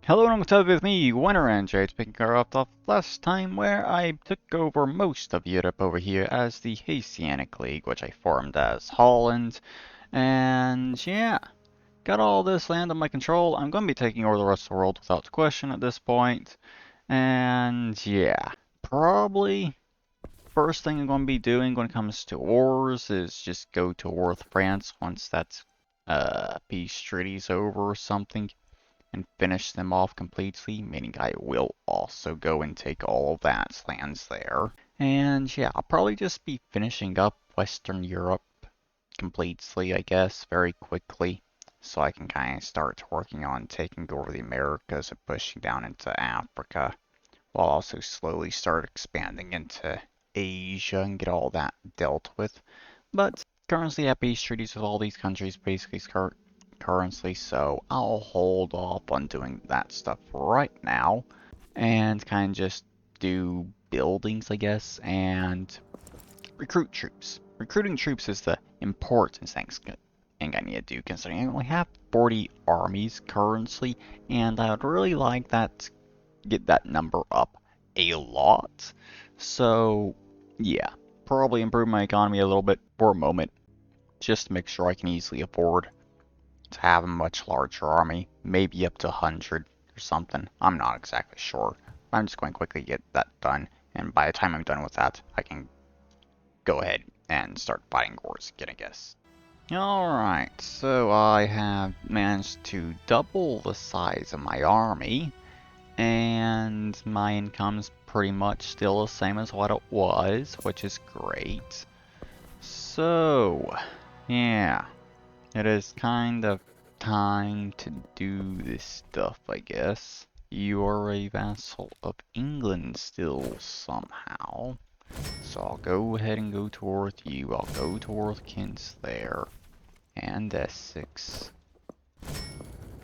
Hello and welcome with me, Winter and Jade, picking her up the last time where I took over most of Europe over here as the Hanseatic League, which I formed as Holland. And yeah, got all this land under my control. I'm going to be taking over the rest of the world without question at this point. And yeah, probably first thing I'm going to be doing when it comes to wars is just go to war with France once that peace treaty's over or something, and finish them off completely, meaning I will also go and take all of that lands there. And yeah, I'll probably just be finishing up Western Europe completely, I guess, very quickly, so I can kind of start working on taking over the Americas and pushing down into Africa, while also slowly start expanding into Asia and get all that dealt with. But currently have peace treaties with all these countries basically currently, so I'll hold off on doing that stuff right now and kind of just do buildings, I guess, and recruit troops. Recruiting troops is the important thing I need to do, considering I only have 40 armies currently, and I would really like that get that number up a lot. So yeah, probably improve my economy a little bit for a moment, just to make sure I can easily afford to have a much larger army, maybe up to 100 or something. I'm not exactly sure. I'm just going to quickly get that done, and by the time I'm done with that, I can go ahead and start fighting wars again, I guess. Alright, so I have managed to double the size of my army, and my income's pretty much still the same as what it was, which is great. So, yeah. It is kind of time to do this stuff, I guess. You are a vassal of England still, somehow. So I'll go ahead and go toward you. I'll go toward Kent there. And Essex.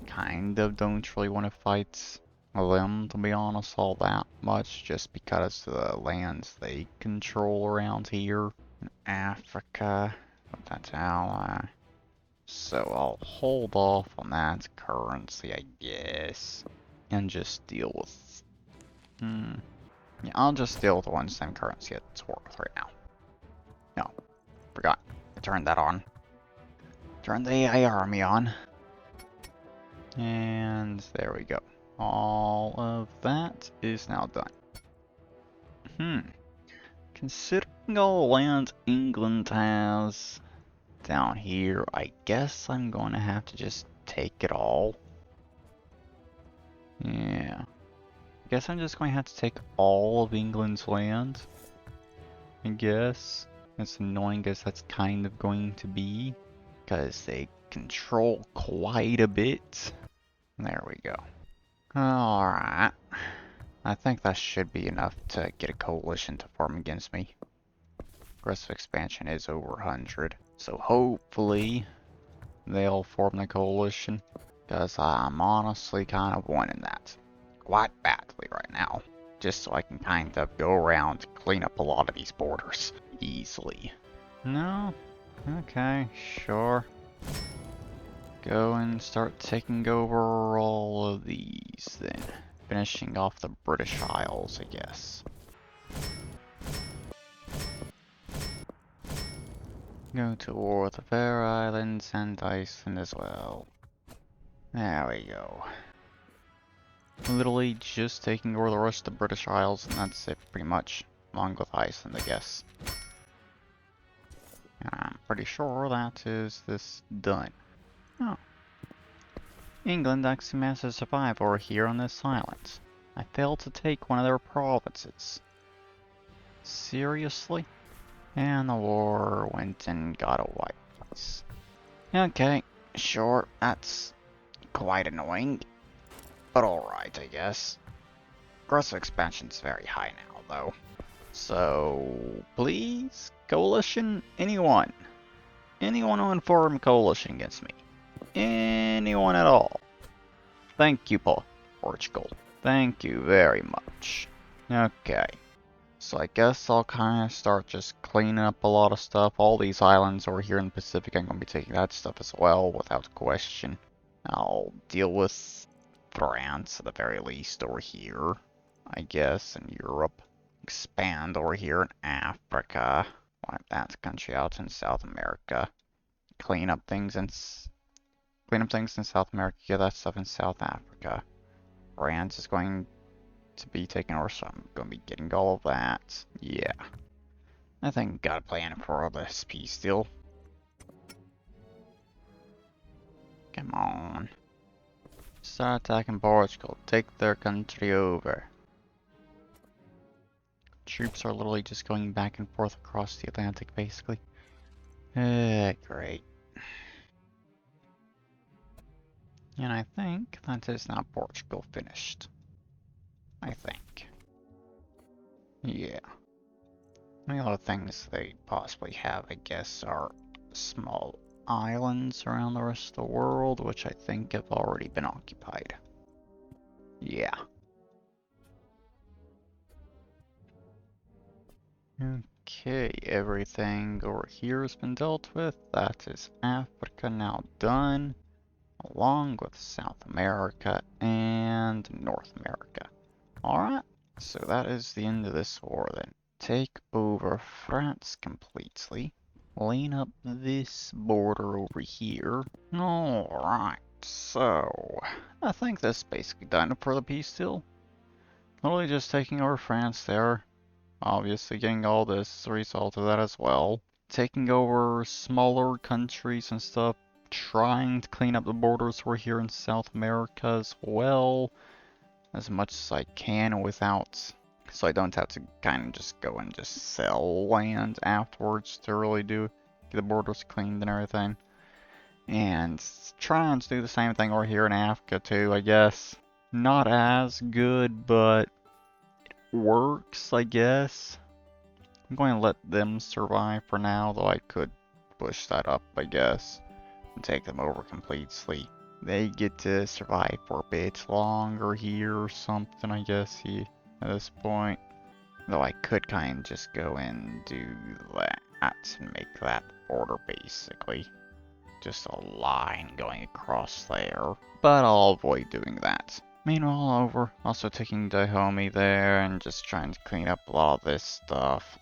Kind of don't really want to fight them, to be honest, all that much, just because of the lands they control around here. In Africa, but that's ally. So I'll hold off on that currency, I guess, and just deal with, yeah, I'll just deal with the one same currency it's worth right now. No, forgot. I turned that on. Turn the AI army on. And there we go. All of that is now done. Considering all the land England has down here, I guess I'm going to have to just take it all. Yeah. I guess I'm just going to have to take all of England's land. I guess. As annoying as that's kind of going to be, because they control quite a bit. There we go. Alright. I think that should be enough to get a coalition to form against me. Aggressive expansion is over 100. So hopefully they'll form the coalition, because I'm honestly kind of wanting that quite badly right now, just so I can kind of go around clean up a lot of these borders easily. No? Okay, sure. Go and start taking over all of these then. Finishing off the British Isles, I guess. Go to war with the Faroe Islands and Iceland as well. There we go. Literally just taking over the rest of the British Isles, and that's it pretty much, along with Iceland, I guess. And I'm pretty sure that is this done. Oh. England actually managed to survive over here on this island. I failed to take one of their provinces. Seriously? And the war went and got a white place. Okay, sure, that's quite annoying. But alright, I guess. Aggressive expansion's very high now, though. So, please, coalition, anyone. Anyone who inform coalition against me. Anyone at all. Thank you, Portugal. Thank you very much. Okay. So I guess I'll kind of start just cleaning up a lot of stuff. All these islands over here in the Pacific, I'm going to be taking that stuff as well, without question. I'll deal with France at the very least over here, I guess, in Europe. Expand over here in Africa. Wipe that country out in South America. Clean up things in South America. Get that stuff in South Africa. France is going to be taken over, so I'm going to be getting all of that. Yeah. I think got a plan for this peace deal. Come on. Start attacking Portugal. Take their country over. Troops are literally just going back and forth across the Atlantic, basically. Great. And I think that is now Portugal finished. I think. Yeah. The other things they possibly have, I guess, are small islands around the rest of the world, which I think have already been occupied. Yeah. Okay, everything over here has been dealt with. That is Africa now done, along with South America and North America. Alright, so that is the end of this war then. Take over France completely. Clean up this border over here. Alright, so I think that's basically done for the peace deal. Literally just taking over France there. Obviously getting all this as a result of that as well. Taking over smaller countries and stuff. Trying to clean up the borders over here in South America as well. As much as I can without... So I don't have to kind of just go and just sell land afterwards to really get the borders cleaned and everything. And trying to do the same thing over here in Africa too, I guess. Not as good, but it works, I guess. I'm going to let them survive for now, though I could push that up, I guess. And take them over completely. They get to survive for a bit longer here or something, I guess, at this point. Though I could kind of just go and do that and make that border basically. Just a line going across there. But I'll avoid doing that. Meanwhile, over, also taking Dahomey there and just trying to clean up a lot of this stuff.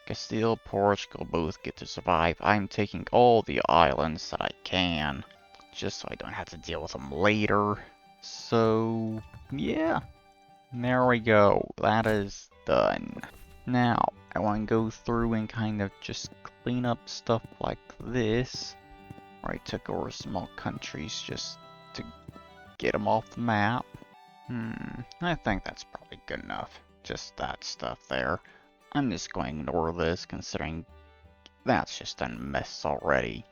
Castile, Portugal both get to survive. I'm taking all the islands that I can, just so I don't have to deal with them later. So, yeah. There we go. That is done. Now, I want to go through and kind of just clean up stuff like this. Where I took over small countries just to get them off the map. I think that's probably good enough. Just that stuff there. I'm just going to ignore this, considering that's just a mess already.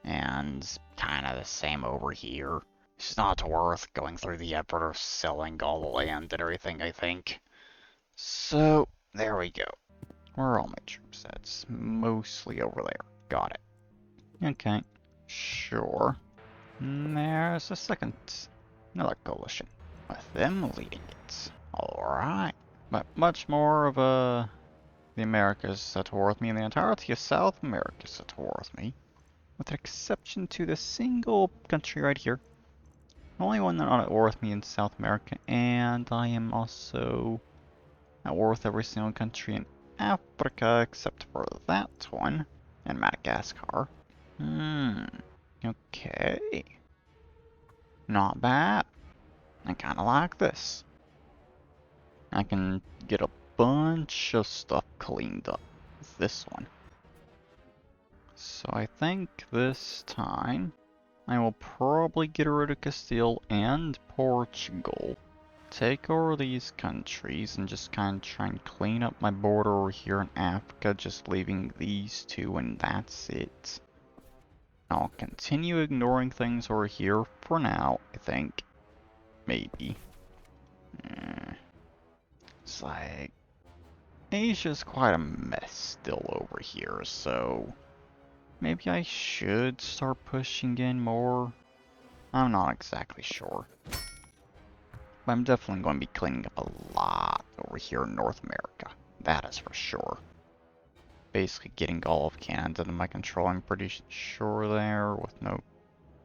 And kind of the same over here. It's not worth going through the effort of selling all the land and everything, I think. So, there we go. Where are all my troops at? It's mostly over there. Got it. Okay. Sure. And there's a second. Another coalition. With them leading it. Alright. But much more of the Americas at war with me, and the entirety of South America is at war with me. With an exception to the single country right here. The only one not at war with me in South America, and I am also at war with every single country in Africa except for that one, and Madagascar. Okay. Not bad. I kinda like this. I can get a bunch of stuff cleaned up with this one. So I think this time I will probably get rid of Castile and Portugal. Take over these countries and just kind of try and clean up my border over here in Africa, just leaving these two and that's it. I'll continue ignoring things over here for now, I think. Maybe. It's like... Asia's quite a mess still over here, so... Maybe I should start pushing in more? I'm not exactly sure. But I'm definitely going to be cleaning up a lot over here in North America. That is for sure. Basically getting all of Canada under my control, I'm pretty sure there, with no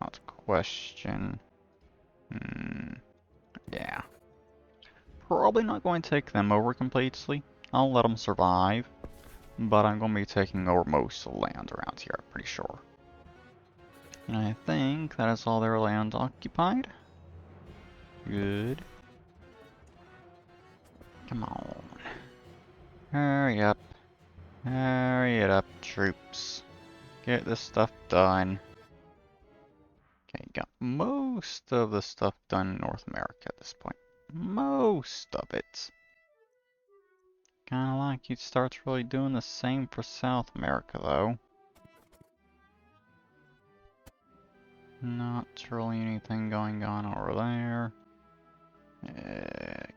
not question. probably not going to take them over completely. I'll let them survive. But I'm going to be taking over most of the land around here, I'm pretty sure. And I think that is all their land occupied. Good. Come on. Hurry up. Hurry it up, troops. Get this stuff done. Okay, got most of the stuff done in North America at this point. Most of it. Kinda like you'd start really doing the same for South America, though. Not really anything going on over there.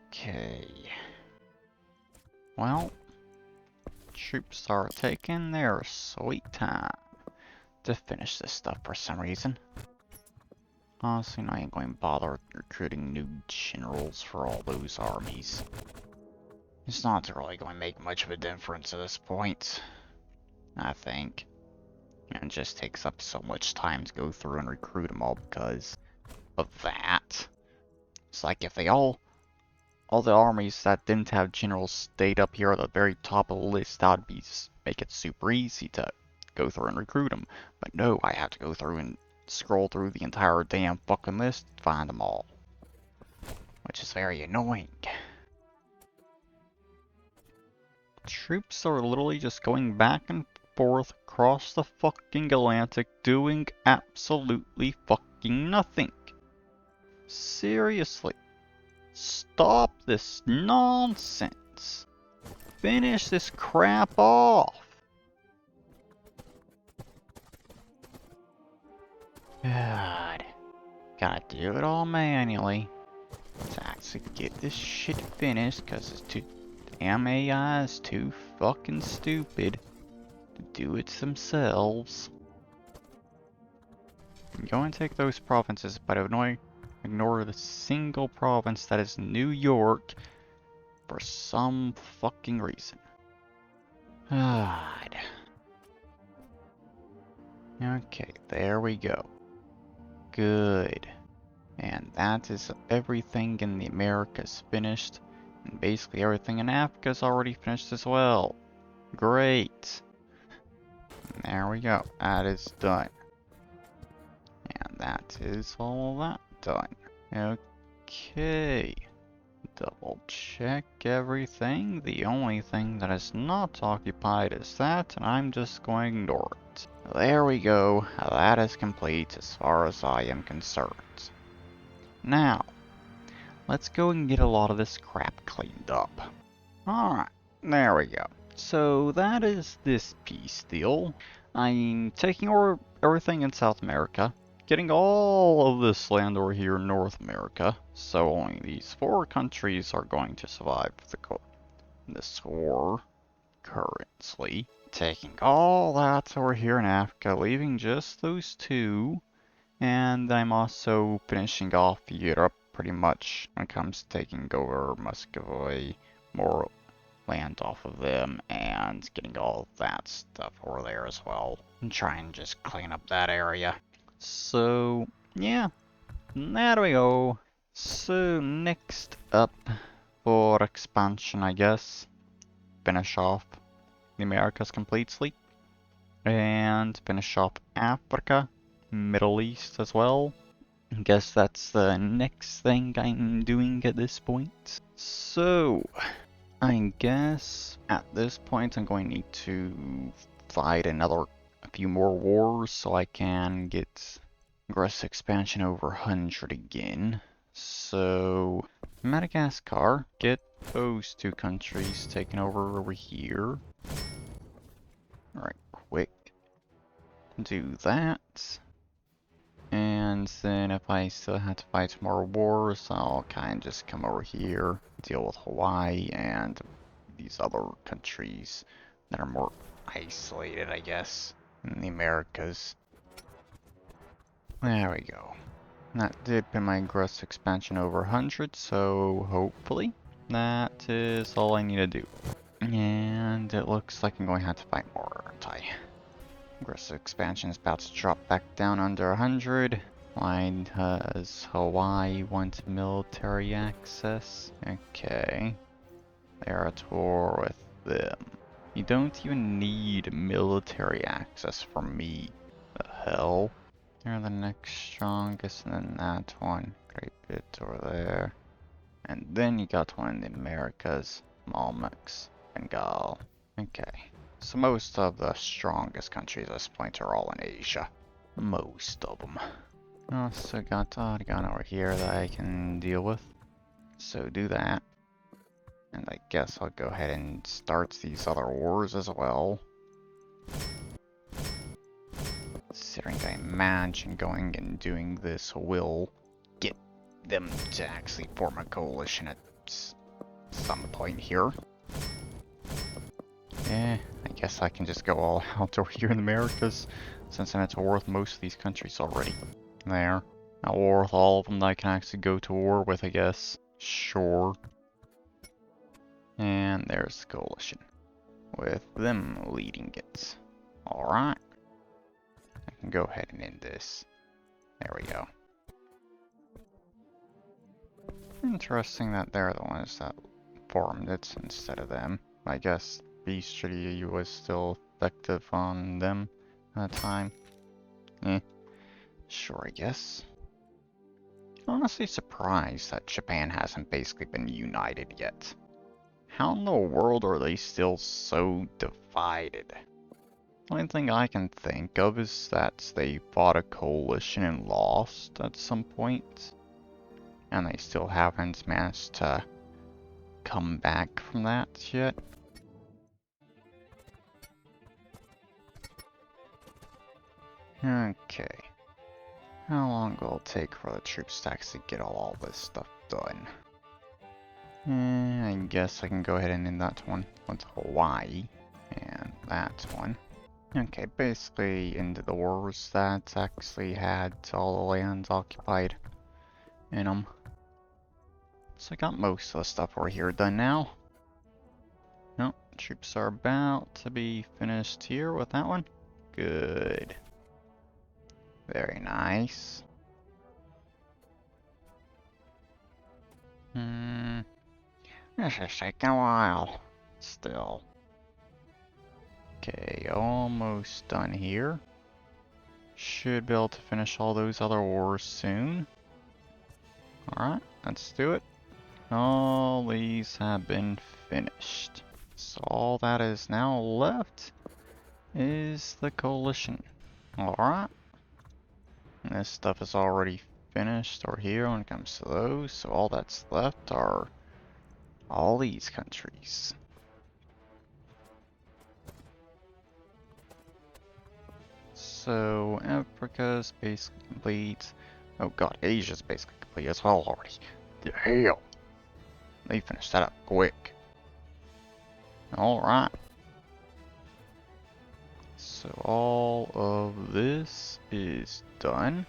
Okay. Well, troops are taking their sweet time to finish this stuff for some reason. Honestly, I ain't going to bother recruiting new generals for all those armies. It's not really going to make much of a difference at this point, I think. And it just takes up so much time to go through and recruit them all because of that. It's like if they all the armies that didn't have generals stayed up here at the very top of the list, that would make it super easy to go through and recruit them. But no, I have to go through and scroll through the entire damn fucking list to find them all. Which is very annoying. Troops are literally just going back and forth across the fucking Atlantic doing absolutely fucking nothing. Seriously. Stop this nonsense. Finish this crap off. God. Gotta do it all manually to actually get this shit finished, cause it's too damn AI is too fucking stupid to do it themselves. Go and take those provinces, but ignore the single province that is New York for some fucking reason. God. Okay, there we go. Good. And that is everything in the Americas finished. And basically everything in Africa is already finished as well. Great. There we go. That is done. And that is all that done. Okay. Double check everything. The only thing that is not occupied is that, and I'm just going to ignore it. There we go. That is complete as far as I am concerned. Now, let's go and get a lot of this crap cleaned up. Alright, there we go. So that is this piece deal. I'm taking over everything in South America, getting all of this land over here in North America, so only these 4 countries are going to survive this war currently. Taking all that over here in Africa, leaving just those 2, and I'm also finishing off Europe pretty much when it comes to taking over Muscovy, more land off of them, and getting all that stuff over there as well. And try and just clean up that area. So, yeah, there we go. So, next up for expansion, I guess, finish off the Americas completely, and finish off Africa, Middle East as well. I guess that's the next thing I'm doing at this point. So, I guess at this point I'm going to need to fight a few more wars so I can get aggressive expansion over 100 again. So, Madagascar, get those 2 countries taken over here. Alright, quick. Do that. And then if I still have to fight more wars, I'll kind of just come over here, deal with Hawaii and these other countries that are more isolated, I guess, in the Americas. There we go. That did pin my aggressive expansion over 100, so hopefully that is all I need to do. And it looks like I'm going to have to fight more, aren't I? Aggressive expansion is about to drop back down under 100. Why does Hawaii want military access? Okay. They're at war with them. You don't even need military access from me. The hell? They're the next strongest, and then that one. Great bit over there. And then you got one in the Americas. Malmix, Bengal. Okay. So most of the strongest countries at this point are all in Asia. Most of them. Also got Oregon over here that I can deal with. So do that. And I guess I'll go ahead and start these other wars as well. Considering I imagine going and doing this will get them to actually form a coalition at some point here. Yeah, I guess I can just go all out over here in the Americas, since I'm at war with most of these countries already. There. At war with all of them that I can actually go to war with, I guess. Sure. And there's the coalition, with them leading it. Alright. I can go ahead and end this. There we go. Interesting that they're the ones that formed it instead of them. I guess Beast Treaty was still effective on them at the time. Sure, I guess. Honestly surprised that Japan hasn't basically been united yet. How in the world are they still so divided? The only thing I can think of is that they fought a coalition and lost at some point. And they still haven't managed to come back from that yet. Okay. How long will it take for the troops to actually get all this stuff done? I guess I can go ahead and end that one with Hawaii. And that one. Okay, basically into the wars that actually had all the lands occupied in them. So I got most of the stuff over here done now. Nope, troops are about to be finished here with that one. Good. Very nice. This is taking a while. Still. Okay, almost done here. Should be able to finish all those other wars soon. Alright, let's do it. All these have been finished. So all that is now left is the coalition. Alright. This stuff is already finished over here when it comes to those, so all that's left are all these countries. So Africa's basically complete. Oh god, Asia's basically complete as well already. The hell! They finished that up quick. Alright. So all of this is done.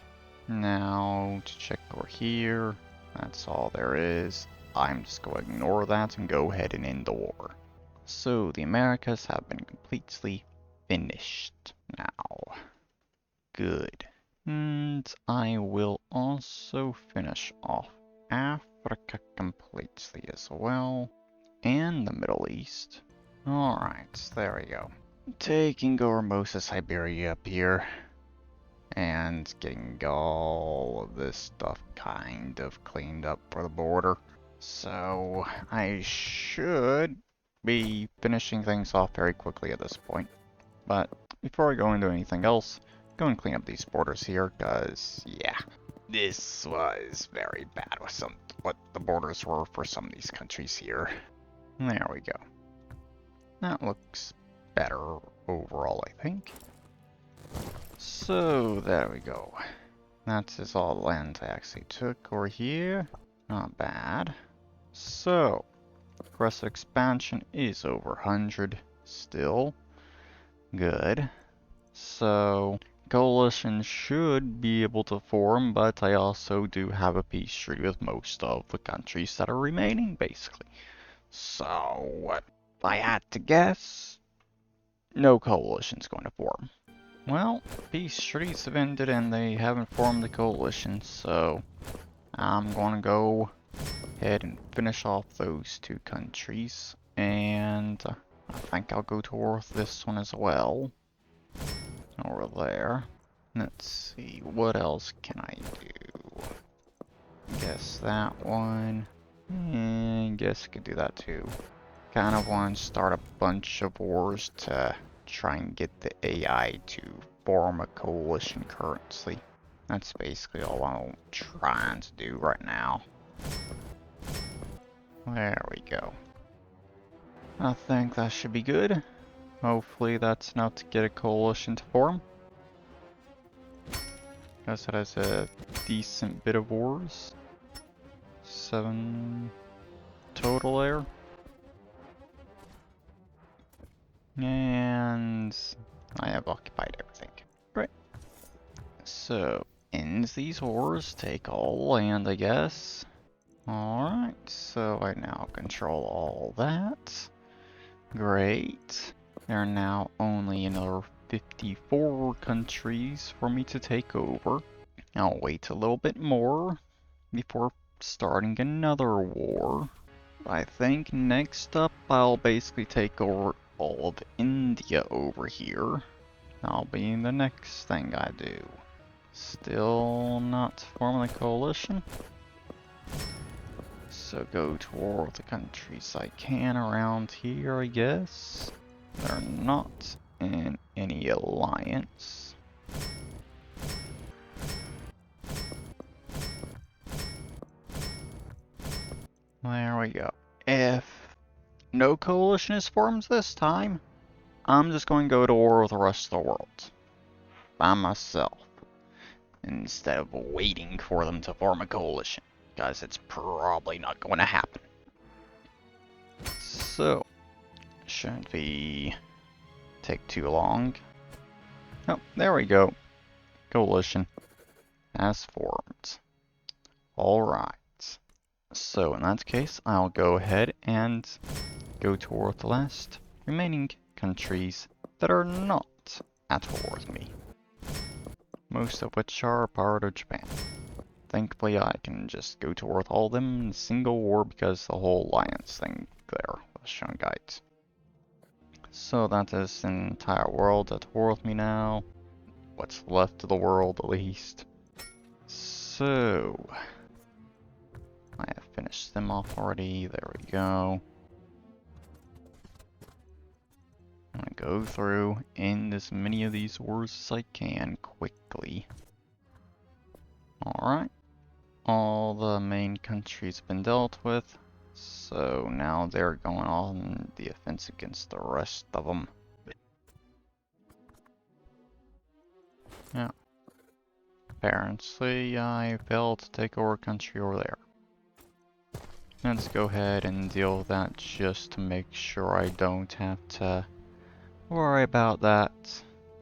Now to check over here, that's all there is. I'm just going to ignore that and go ahead and end the war. So the Americas have been completely finished now. Good. And I will also finish off Africa completely as well. And the Middle East. Alright, there we go. Taking over most of Siberia up here. And getting all of this stuff kind of cleaned up for the border. So I should be finishing things off very quickly at this point. But before I go into anything else, go and clean up these borders here, because, yeah, this was very bad with what the borders were for some of these countries here. There we go. That looks better overall, I think. So, there we go. That is all the land I actually took over here. Not bad. So, aggressive expansion is over 100 still. Good. So, coalition should be able to form, but I also do have a peace treaty with most of the countries that are remaining, basically. So, if I had to guess, no coalition's going to form. Well, peace treaties have ended and they haven't formed a coalition, so I'm gonna go ahead and finish off those two countries. And I think I'll go towards this one as well. Over there. Let's see, what else can I do? Guess that one. And guess I could do that too. Kind of want to start a bunch of wars to try and get the AI to form a coalition currency. That's basically all I'm trying to do right now. There we go. I think that should be good. Hopefully that's enough to get a coalition to form. Guess it has a decent bit of wars. 7 total there. And I have occupied everything. Great. So, ends these wars, take all land, I guess. Alright, so I now control all that. Great. There are now only another 54 countries for me to take over. I'll wait a little bit more before starting another war. I think next up I'll basically take over all of India over here. That'll be the next thing I do. Still not forming a coalition. So go toward the countries I can around here, I guess. They're not in any alliance. There we go. If no coalition is formed this time, I'm just going to go to war with the rest of the world. By myself. Instead of waiting for them to form a coalition. Because it's probably not going to happen. So, shouldn't be take too long. Oh, there we go. Coalition has formed. Alright. So in that case, I'll go ahead and go toward the last remaining countries that are not at war with me. Most of which are part of Japan. Thankfully, I can just go toward all of them in a single war because the whole alliance thing there was shown guides. So that is the entire world at war with me now. What's left of the world, at least. So, I have finished them off already. There we go. I'm gonna go through, end as many of these wars as I can quickly. Alright. All the main countries have been dealt with. So now they're going on the offense against the rest of them. Yeah. Apparently I failed to take over a country over there. Let's go ahead and deal with that just to make sure I don't have to worry about that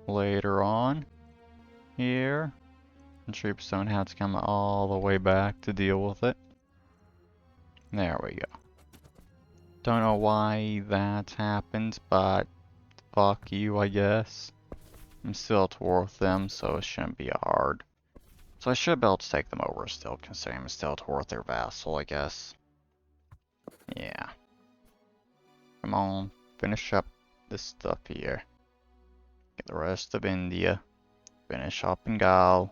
later on. Here. And troops don't have to come all the way back to deal with it. There we go. Don't know why that happened, but fuck you, I guess. I'm still at war with them, so it shouldn't be hard. So I should be able to take them over still, considering I'm still at war with their vassal, I guess. Yeah. Come on, finish up this stuff here. Get the rest of India. Finish up Bengal.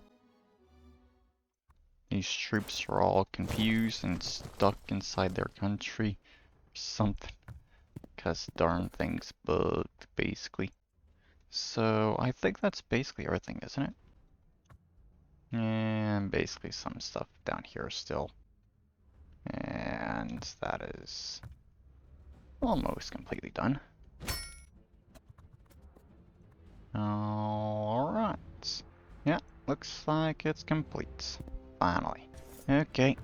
These troops are all confused and stuck inside their country or something. Because darn thing's bugged, basically. So, I think that's basically everything, isn't it? And basically some stuff down here still. And that is almost completely done. Alright. Yeah, looks like it's complete. Finally. Okay.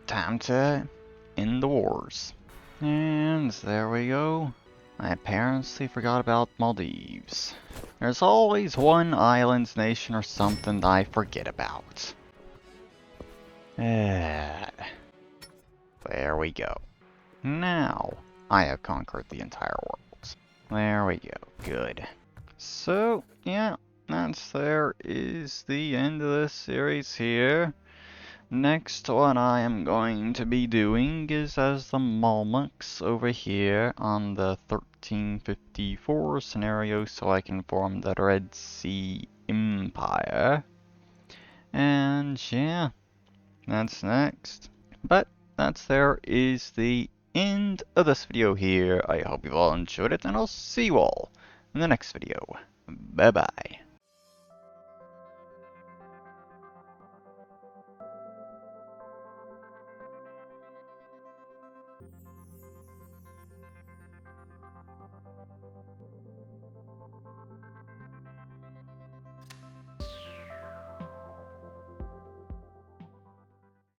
Time to end the wars. And there we go. I apparently forgot about Maldives. There's always one island nation or something that I forget about. There we go. Now, I have conquered the entire world. There we go. Good. So, yeah, there is the end of this series here. Next, what I am going to be doing is as the Malmux over here on the 1354 scenario, so I can form the Red Sea Empire. And yeah, that's next. But there is the end of this video here. I hope you've all enjoyed it, and I'll see you all in the next video. Bye bye.